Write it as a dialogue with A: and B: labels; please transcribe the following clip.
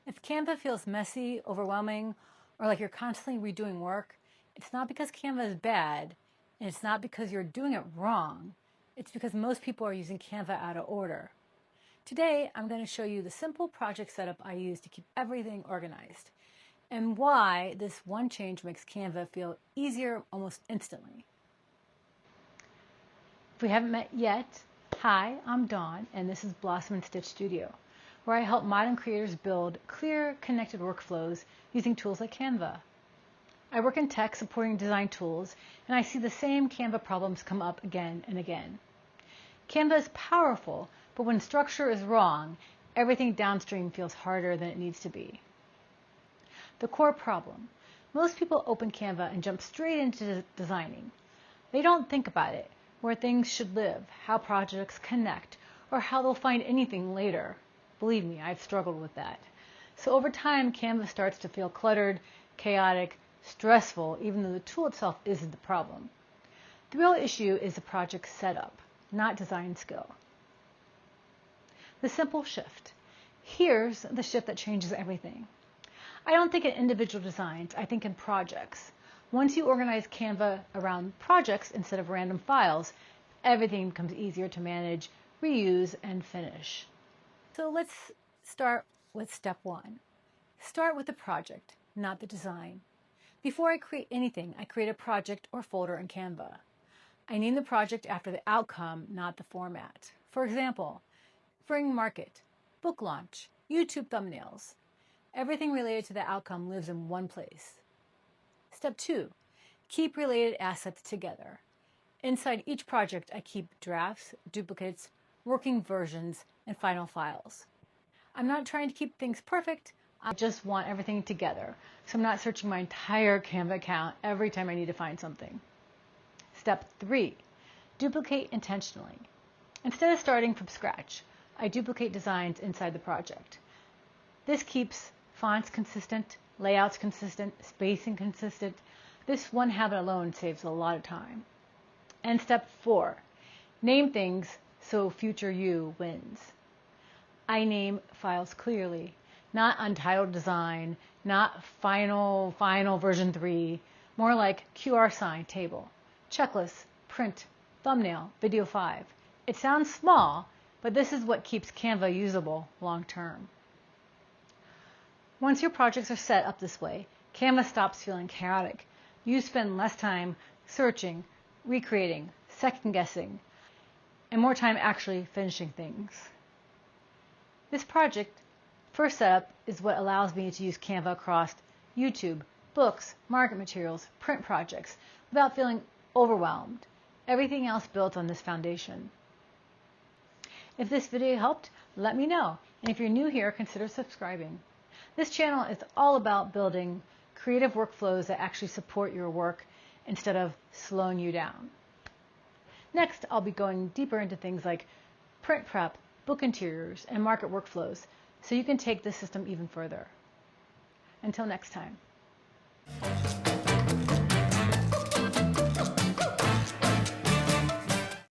A: If Canva feels messy, overwhelming, or like you're constantly redoing work, it's not because Canva is bad, and it's not because you're doing it wrong. It's because most people are using Canva out of order. Today, I'm going to show you the simple project setup I use to keep everything organized, and why this one change makes Canva feel easier almost instantly. If we haven't met yet, hi, I'm Dawn, and this is Blossom and Stitch Studio, where I help modern creators build clear, connected workflows using tools like Canva. I work in tech supporting design tools, and I see the same Canva problems come up again and again. Canva is powerful, but when structure is wrong, everything downstream feels harder than it needs to be. The core problem. Most people open Canva and jump straight into designing. They don't think about it, where things should live, how projects connect, or how they'll find anything later. Believe me, I've struggled with that. So over time, Canva starts to feel cluttered, chaotic, stressful, even though the tool itself isn't the problem. The real issue is the project setup, not design skill. The simple shift. Here's the shift that changes everything. I don't think in individual designs, I think in projects. Once you organize Canva around projects instead of random files, everything becomes easier to manage, reuse, and finish. So let's start with step one. Start with the project, not the design. Before I create anything, I create a project or folder in Canva. I name the project after the outcome, not the format. For example, spring market, book launch, YouTube thumbnails. Everything related to the outcome lives in one place. Step two, keep related assets together. Inside each project, I keep drafts, duplicates, working versions, and final files. I'm not trying to keep things perfect. I just want everything together, so I'm not searching my entire Canva account every time I need to find something. Step three, duplicate intentionally. Instead of starting from scratch, I duplicate designs inside the project. This keeps fonts consistent, layouts consistent, spacing consistent. This one habit alone saves a lot of time. And step four, name things so future you wins. I name files clearly, not untitled design, not final version 3, more like QR sign table, checklist, print, thumbnail, video 5. It sounds small, but this is what keeps Canva usable long term. Once your projects are set up this way, Canva stops feeling chaotic. You spend less time searching, recreating, second guessing, and more time actually finishing things. This project first setup is what allows me to use Canva across YouTube, books, market materials, print projects without feeling overwhelmed. Everything else built on this foundation. If this video helped, let me know. And if you're new here, consider subscribing. This channel is all about building creative workflows that actually support your work instead of slowing you down. Next, I'll be going deeper into things like print prep, book interiors, and market workflows, so you can take this system even further. Until next time.